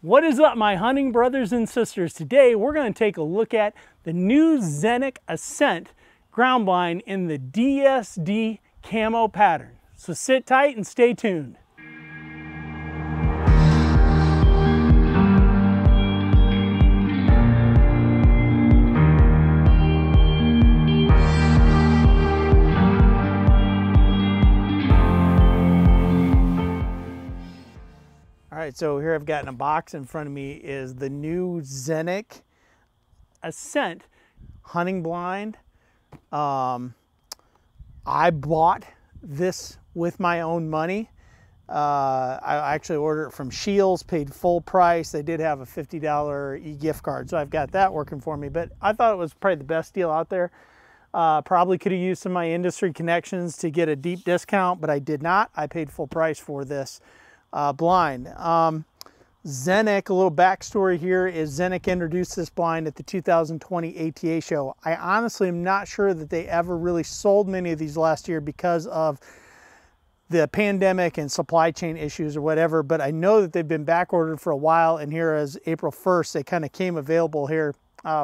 What is up, my hunting brothers and sisters? Today we're going to take a look at the new Xenek Ascent ground blind in the DSD camo pattern. So sit tight and stay tuned. All right, so here I've got in a box in front of me is the new Xenek Ascent hunting blind. I bought this with my own money. I actually ordered it from Shields, paid full price. They did have a $50 e-gift card, so I've got that working for me. But I thought it was probably the best deal out there. Probably could have used some of my industry connections to get a deep discount, but I did not. I paid full price for this blind. Xenek, a little backstory here is Xenek introduced this blind at the 2020 ATA show. I honestly am not sure that they ever really sold many of these last year because of the pandemic and supply chain issues or whatever, but I know that they've been back ordered for a while, and here as April 1st, they kind of came available here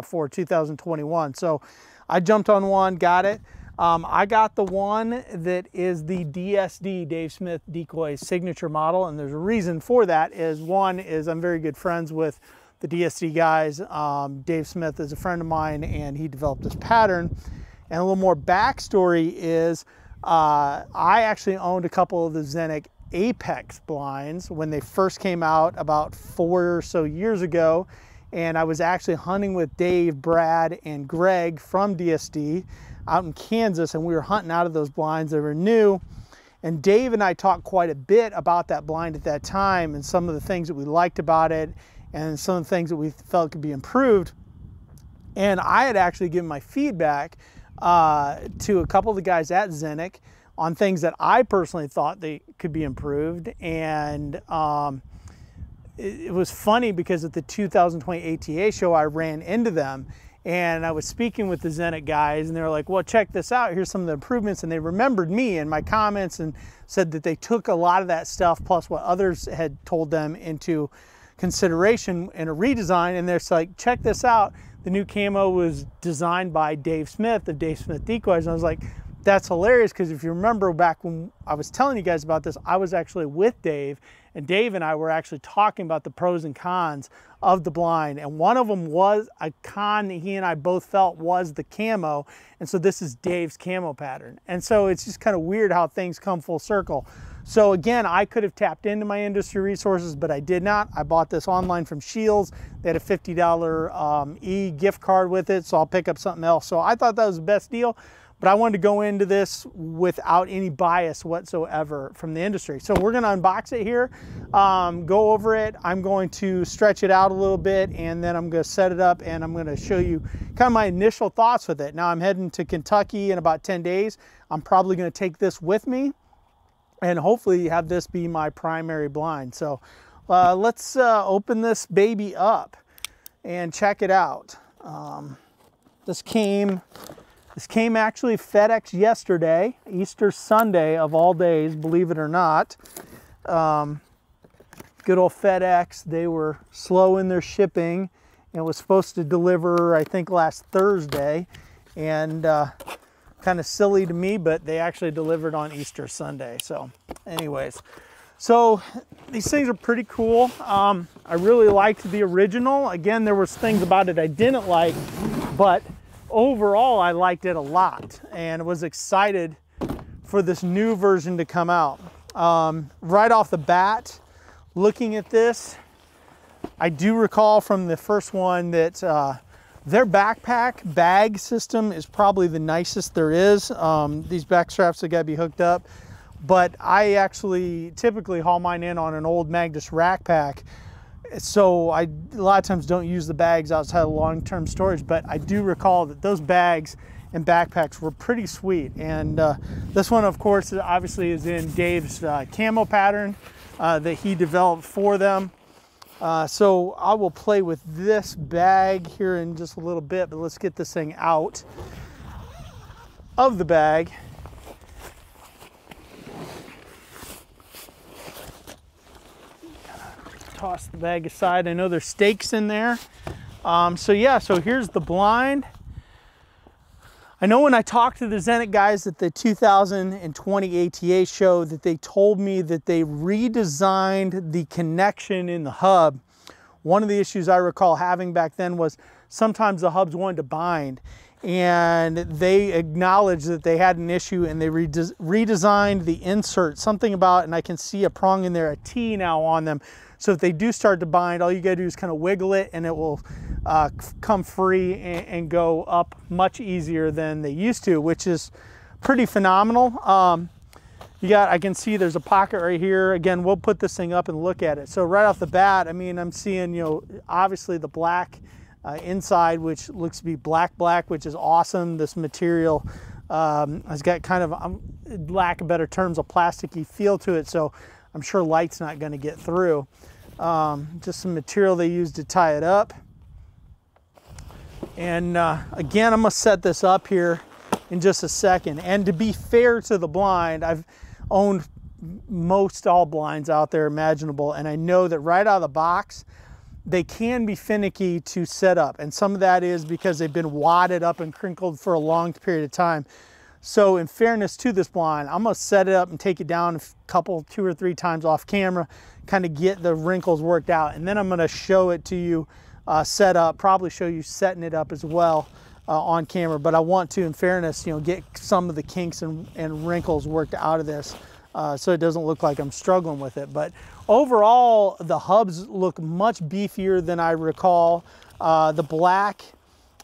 for 2021. So I jumped on one, got it. I got the one that is the DSD, Dave Smith Decoy signature model, and there's a reason for that. One is I'm very good friends with the DSD guys. Dave Smith is a friend of mine, and he developed this pattern. And a little more backstory is I actually owned a couple of the Xenek Apex blinds when they first came out about 4 or so years ago, and I was actually hunting with Dave, Brad, and Greg from DSD out in Kansas, and we were hunting out of those blinds. They were new, and Dave and I talked quite a bit about that blind at that time and some of the things that we liked about it and some of the things that we felt could be improved. And I had actually given my feedback to a couple of the guys at Xenek on things that I personally thought they could be improved. And it was funny because at the 2020 ATA show, I ran into them, and I was speaking with the Xenek guys, and they were like, well, check this out. Here's some of the improvements. And they remembered me and my comments and said that they took a lot of that stuff plus what others had told them into consideration in a redesign. And they're like, check this out. The new camo was designed by Dave Smith of Dave Smith Decoys. And I was like, that's hilarious, because if you remember back when I was telling you guys about this, I was actually with Dave, and Dave and I were actually talking about the pros and cons of the blind. And one of them was a con that he and I both felt was the camo. And so this is Dave's camo pattern. And so it's just kind of weird how things come full circle. So again, I could have tapped into my industry resources, but I did not. I bought this online from Shields. They had a $50 e-gift card with it, so I'll pick up something else. So I thought that was the best deal. But I wanted to go into this without any bias whatsoever from the industry. So we're gonna unbox it here, go over it. I'm going to stretch it out a little bit, and then I'm gonna set it up, and I'm gonna show you kind of my initial thoughts with it. Now I'm heading to Kentucky in about 10 days. I'm probably gonna take this with me and hopefully have this be my primary blind. So let's open this baby up and check it out. This came actually FedEx yesterday, Easter Sunday of all days, believe it or not. Good old FedEx, they were slow in their shipping. It was supposed to deliver, I think, last Thursday, and kind of silly to me, but they actually delivered on Easter Sunday. So anyways, so these things are pretty cool. I really liked the original. Again, there was things about it I didn't like, but overall, I liked it a lot and was excited for this new version to come out. Right off the bat, looking at this, I do recall from the first one that their backpack bag system is probably the nicest there is. These back straps have got to be hooked up, but I actually typically haul mine in on an old Magnus rack pack. So I, a lot of times, don't use the bags outside of long-term storage, but I do recall that those bags and backpacks were pretty sweet. And this one, of course, obviously is in Dave's camo pattern that he developed for them. So I will play with this bag here in just a little bit, but let's get this thing out of the bag. toss the bag aside. I know there's steaks in there. So yeah, so here's the blind. I know when I talked to the Xenek guys at the 2020 ATA show that they told me that they redesigned the connection in the hub. One of the issues I recall having back then was sometimes the hubs wanted to bind, and they acknowledged that they had an issue, and they redesigned the insert, something about, and I can see a prong in there, a T now on them. So if they do start to bind, all you gotta do is kind of wiggle it and it will come free and go up much easier than they used to, which is pretty phenomenal. I can see there's a pocket right here. Again, we'll put this thing up and look at it. So right off the bat, I mean, I'm seeing, you know, obviously the black inside, which looks to be black, which is awesome. This material has got kind of, lack of better terms, a plasticky feel to it. So I'm sure light's not gonna get through. Just some material they use to tie it up. And again, I'm gonna set this up here in just a second. And to be fair to the blind, I've owned most all blinds out there imaginable, and I know that right out of the box, they can be finicky to set up. And some of that is because they've been wadded up and crinkled for a long period of time. So in fairness to this blind, I'm gonna set it up and take it down a couple, 2 or 3 times off camera, kind of get the wrinkles worked out. And then I'm gonna show it to you set up, probably show you setting it up as well on camera. But I want to, in fairness, you know, get some of the kinks and wrinkles worked out of this so it doesn't look like I'm struggling with it. But overall, the hubs look much beefier than I recall. The black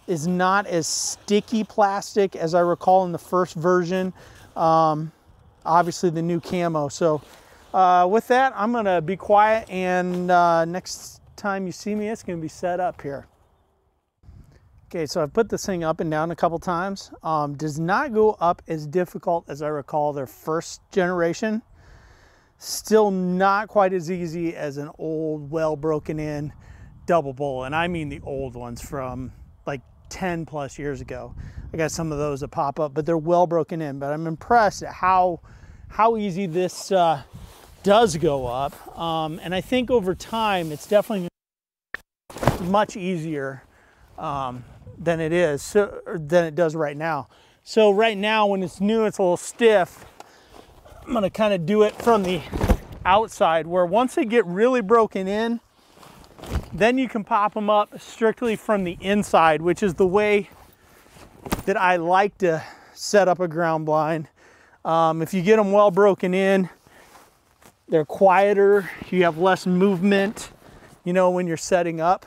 is not as sticky plastic as I recall in the first version. Obviously the new camo. So with that, I'm gonna be quiet, and next time you see me, it's gonna be set up here. Okay, so I've put this thing up and down a couple times. Does not go up as difficult as I recall their first generation. Still not quite as easy as an old, well broken in double bowl. And I mean the old ones from like 10 plus years ago. I got some of those that pop up, but they're well broken in. But I'm impressed at how easy this does go up. And I think over time, it's definitely much easier than it does right now. So right now, when it's new, it's a little stiff. I'm gonna kind of do it from the outside, where once they get really broken in, then you can pop them up strictly from the inside, which is the way that I like to set up a ground blind. If you get them well broken in, they're quieter, you have less movement, you know, when you're setting up,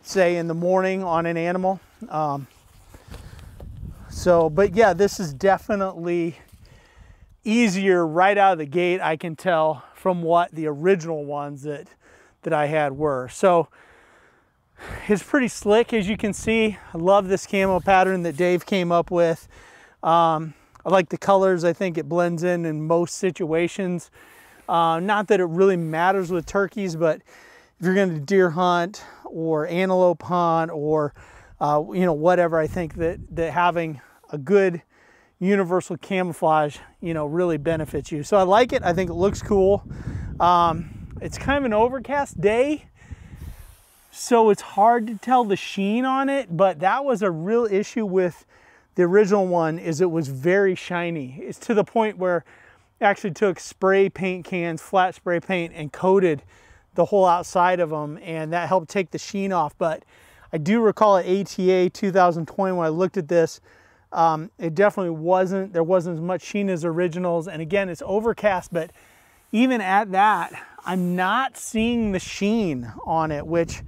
say in the morning on an animal. But yeah, this is definitely easier right out of the gate, I can tell, from what the original ones that I had were. So it's pretty slick, as you can see. I love this camo pattern that Dave came up with. I like the colors. I think it blends in most situations. Not that it really matters with turkeys, but if you're going to deer hunt or antelope hunt or you know, whatever, I think that having a good universal camouflage, you know, really benefits you. So I like it. I think it looks cool. It's kind of an overcast day, so it's hard to tell the sheen on it, but that was a real issue with the original one, is it was very shiny. It's to the point where I actually took spray paint cans, flat spray paint, and coated the whole outside of them, and that helped take the sheen off. But I do recall at ATA 2020 when I looked at this, it definitely there wasn't as much sheen as originals. And again, it's overcast, but even at that, I'm not seeing the sheen on it, which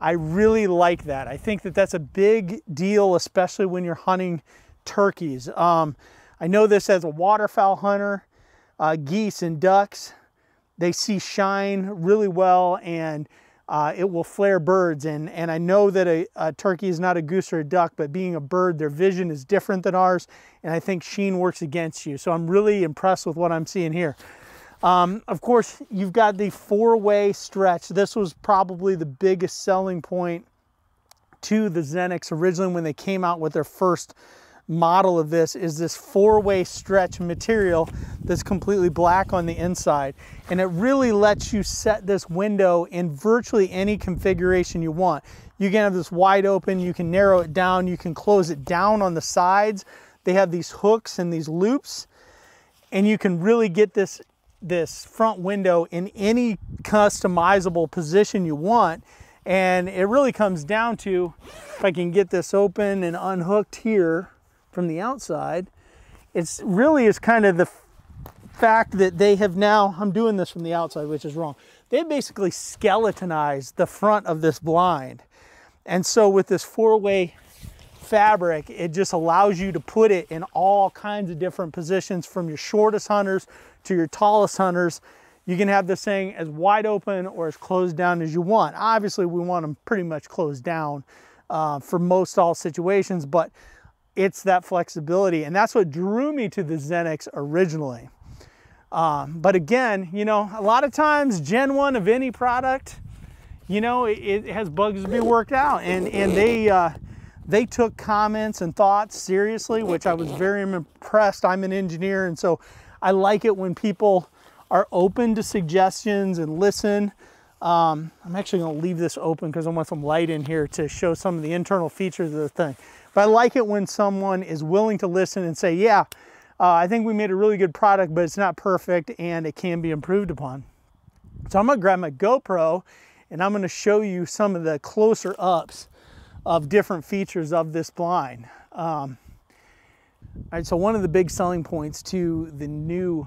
I really like that. I think that that's a big deal, especially when you're hunting turkeys. I know this as a waterfowl hunter, geese and ducks, they see shine really well, and it will flare birds. And I know that a turkey is not a goose or a duck, but being a bird, their vision is different than ours. And I think sheen works against you. So I'm really impressed with what I'm seeing here. Of course, you've got the 4-way stretch. This was probably the biggest selling point to the Xeneks originally when they came out with their first model of this is this 4-way stretch material that's completely black on the inside. And it really lets you set this window in virtually any configuration you want. You can have this wide open, you can narrow it down, you can close it down on the sides. They have these hooks and these loops, and you can really get this front window in any customizable position you want. And it really comes down to, if I can get this open and unhooked here from the outside, it's really is kind of the fact that they have now, I'm doing this from the outside, which is wrong. They basically skeletonized the front of this blind. And so with this 4-way fabric, it just allows you to put it in all kinds of different positions, from your shortest hunters to your tallest hunters. You can have this thing as wide open or as closed down as you want. Obviously, we want them pretty much closed down for most all situations, but it's that flexibility. And that's what drew me to the Xeneks originally. But again, you know, a lot of times Gen 1 of any product, you know, it has bugs to be worked out. And they took comments and thoughts seriously, which I was very impressed. I'm an engineer, and so I like it when people are open to suggestions and listen. I'm actually going to leave this open because I want some light in here to show some of the internal features of the thing. But I like it when someone is willing to listen and say, yeah, I think we made a really good product, but it's not perfect and it can be improved upon. So I'm going to grab my GoPro and I'm going to show you some of the closer ups of different features of this blind. All right, so one of the big selling points to the new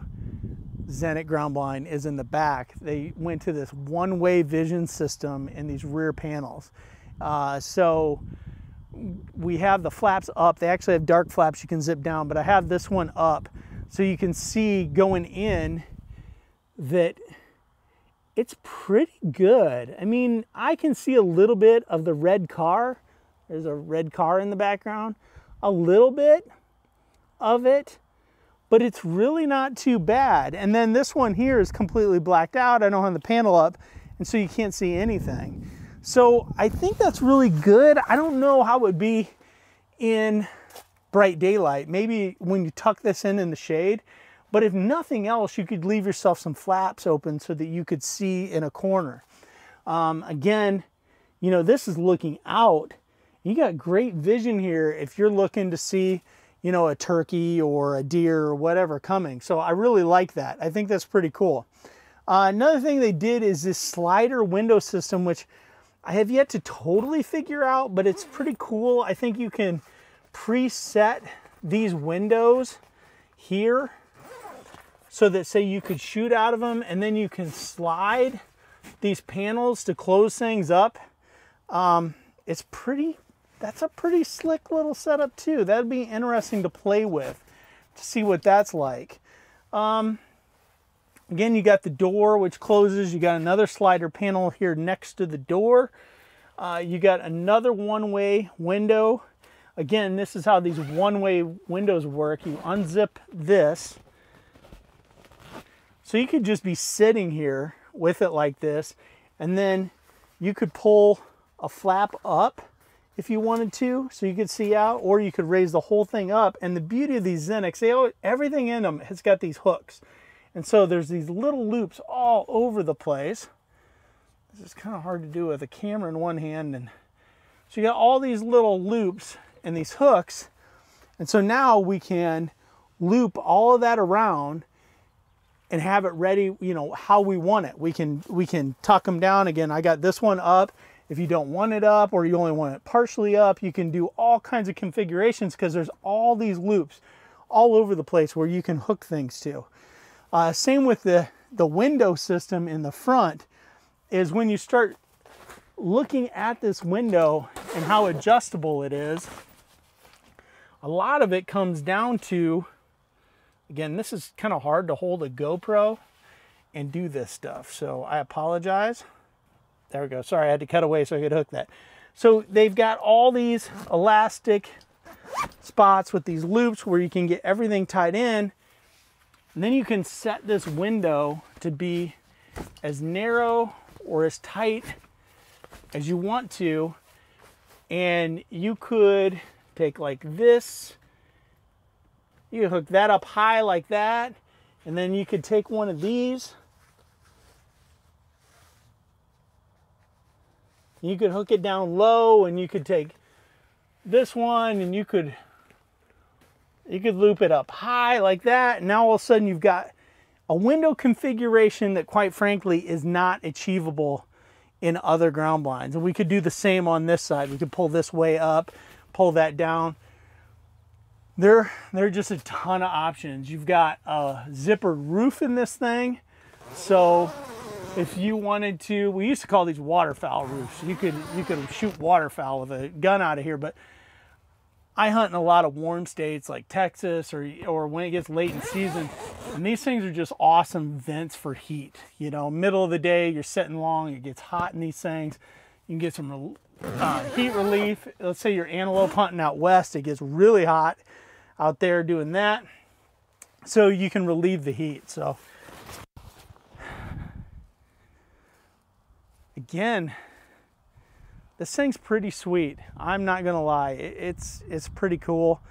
Xenek ground blind is in the back. They went to this one-way vision system in these rear panels. So we have the flaps up. They actually have dark flaps you can zip down, but I have this one up so you can see going in that it's pretty good. I mean, I can see a little bit of the red car. There's a red car in the background. A little bit of it, but it's really not too bad. And then this one here is completely blacked out. I don't have the panel up, and so you can't see anything. So I think that's really good. I don't know how it would be in bright daylight. Maybe when you tuck this in the shade, but if nothing else, you could leave yourself some flaps open so that you could see in a corner. Again, you know, this is looking out. You got great vision here if you're looking to see, you know, a turkey or a deer or whatever coming. So I really like that. I think that's pretty cool. Another thing they did is this slider window system, which I have yet to totally figure out, but it's pretty cool. I think you can preset these windows here so that, say, you could shoot out of them and then you can slide these panels to close things up. That's a pretty slick little setup too. That'd be interesting to play with, to see what that's like. Again, you got the door which closes. You got another slider panel here next to the door. You got another one-way window. Again, this is how these one-way windows work. You unzip this. So you could just be sitting here with it like this, and then you could pull a flap up if you wanted to, so you could see out, or you could raise the whole thing up. And the beauty of these Xeneks, everything in them has got these hooks. And so there's these little loops all over the place. This is kind of hard to do with a camera in one hand. And so you got all these little loops and these hooks. And so now we can loop all of that around and have it ready, you know, how we want it. We can tuck them down. Again, I got this one up. If you don't want it up, or you only want it partially up, you can do all kinds of configurations because there's all these loops all over the place where you can hook things to. Same with the window system in the front, is when you start looking at this window and how adjustable it is, a lot of it comes down to, again, this is kind of hard to hold a GoPro and do this stuff, so I apologize. There we go. Sorry, I had to cut away so I could hook that. So they've got all these elastic spots with these loops where you can get everything tied in. And then you can set this window to be as narrow or as tight as you want to. And you could take like this You hook that up high like that, and then you could take one of these. You could hook it down low, and you could take this one, and you could loop it up high like that. And now all of a sudden you've got a window configuration that, quite frankly, is not achievable in other ground blinds. And we could do the same on this side. We could pull this way up, pull that down. There are just a ton of options. You've got a zippered roof in this thing. So if you wanted to, we used to call these waterfowl roofs. You could shoot waterfowl with a gun out of here, but I hunt in a lot of warm states like Texas or when it gets late in season, and these things are just awesome vents for heat. You know, middle of the day, you're sitting long, it gets hot in these things. You can get some heat relief. Let's say you're antelope hunting out west, it gets really hot out there doing that. So you can relieve the heat. So again, this thing's pretty sweet. I'm not gonna lie, it's pretty cool.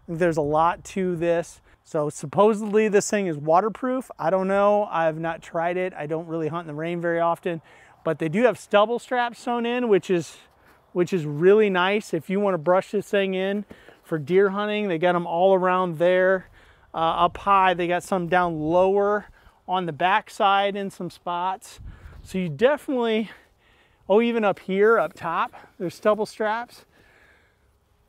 There's a lot to this. So supposedly this thing is waterproof. I don't know, I've not tried it. I don't really hunt in the rain very often, but they do have stubble straps sewn in, which is really nice. If you wanna brush this thing in for deer hunting, they got them all around there. Up high, they got some down lower on the back side in some spots. So you definitely, oh, even up here, up top, there's stubble straps.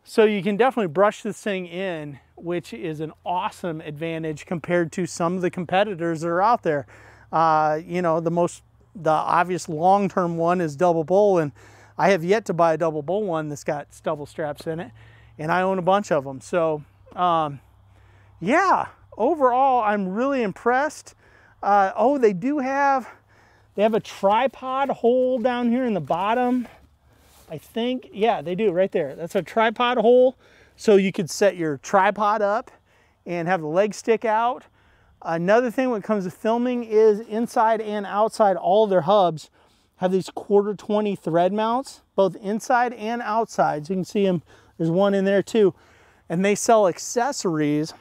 So you can definitely brush this thing in, which is an awesome advantage compared to some of the competitors that are out there. You know, the obvious long-term one is double bull, and I have yet to buy a double bull one that's got stubble straps in it, and I own a bunch of them. So yeah, overall, I'm really impressed. Oh, they have a tripod hole down here in the bottom, I think. Yeah, they do right there. That's a tripod hole. So you could set your tripod up and have the legs stick out. Another thing when it comes to filming is inside and outside, all their hubs have these 1/4-20 thread mounts, both inside and outside. So you can see them, there's one in there too. And they sell accessories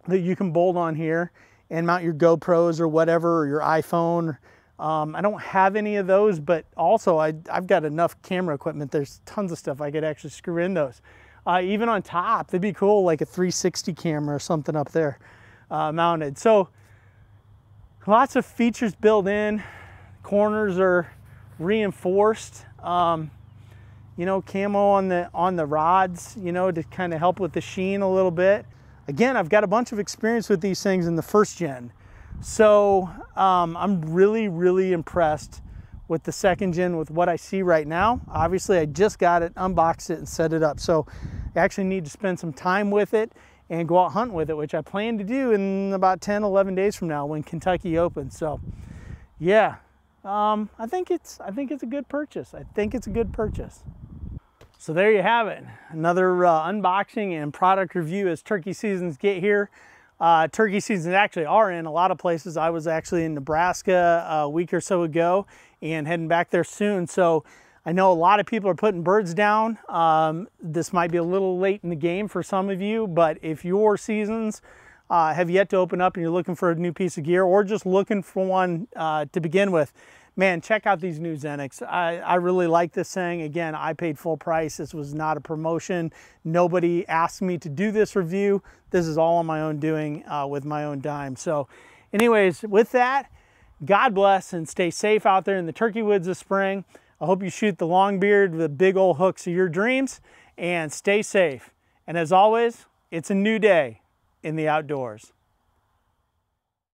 that you can bolt on here and mount your GoPros or whatever, or your iPhone. I don't have any of those, but also I've got enough camera equipment. There's tons of stuff I could actually screw in those. Even on top, they'd be cool, like a 360 camera or something up there mounted. So lots of features built in. Corners are reinforced. You know, camo on the rods, you know, to kind of help with the sheen a little bit. Again, I've got a bunch of experience with these things in the first gen. So I'm really, really impressed with the second gen with what I see right now. Obviously, I just got it, unboxed it, and set it up. So I actually need to spend some time with it and go out hunting with it, which I plan to do in about 10, 11 days from now when Kentucky opens. So yeah, I think it's a good purchase. I think it's a good purchase. So there you have it. Another unboxing and product review as turkey seasons get here. Turkey seasons actually are in a lot of places. I was actually in Nebraska a week or so ago and heading back there soon. So I know a lot of people are putting birds down. This might be a little late in the game for some of you, but if your seasons have yet to open up and you're looking for a new piece of gear or just looking for one to begin with, man, check out these new Xeneks. I really like this thing. Again, I paid full price. This was not a promotion. Nobody asked me to do this review. This is all on my own doing with my own dime. So anyways, with that, God bless and stay safe out there in the turkey woods this spring. I hope you shoot the longbeard with the big old hooks of your dreams and stay safe. And as always, it's a new day in the outdoors.